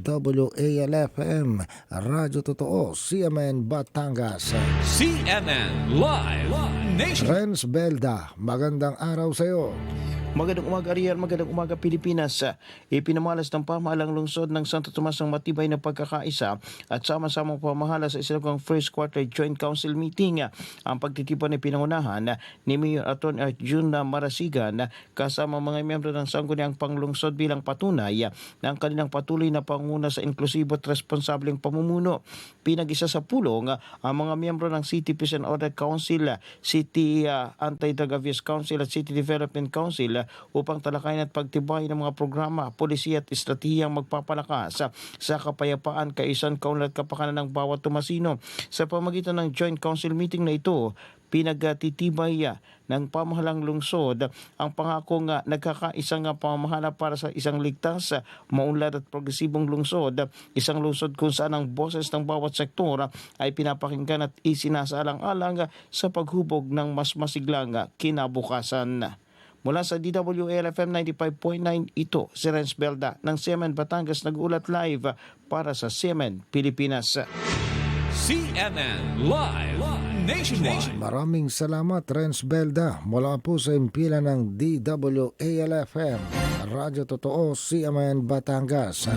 WALFM, Radyo Totoo, CMN Batangas. CNN Live Nation. Renz Belda, magandang araw sa iyo. Magandang umaga, Ariel. Magandang umaga, Pilipinas. Ipinamalas ng pamahalang lungsod ng Santo Tomas ng matibay na pagkakaisa at sama-samang pamahala sa isalagong First Quarter Joint Council Meeting. Ang pagtitipon ay pinangunahan ni Mayor Atty. June Marasigan kasama mga miyembro ng sangguniang panglungsod bilang patunay ng kanilang patuloy na panguna sa inklusibo at responsableng pamumuno. Pinag-isa sa pulong ang mga miyembro ng City Peace and Order Council, City Anti-Drug Abuse Council at City Development Council upang talakayin at pagtibay ng mga programa, polisiya at estratehiyang magpapalakas sa kapayapaan, kaisan, kaunlad at kapakanan ng bawat Tomasino. Sa pamagitan ng Joint Council Meeting na ito, pinagtitibay ng pamahalang lungsod ang pangakong nagkakaisang pamamahala para sa isang ligtas, maunlad at progresibong lungsod, isang lungsod kung saan ang boses ng bawat sektor ay pinapakinggan at isinasaalang-alang sa paghubog ng mas masiglang kinabukasan. Mula sa DWALFM 95.9, ito si Renz Belda ng CMN Batangas nag-ulat live para sa CMN Pilipinas. CNN Live Nationwide. Maraming salamat, Renz Belda, mula po sa impila ng DWALFM, Radyo Totoo, CMN Batangas.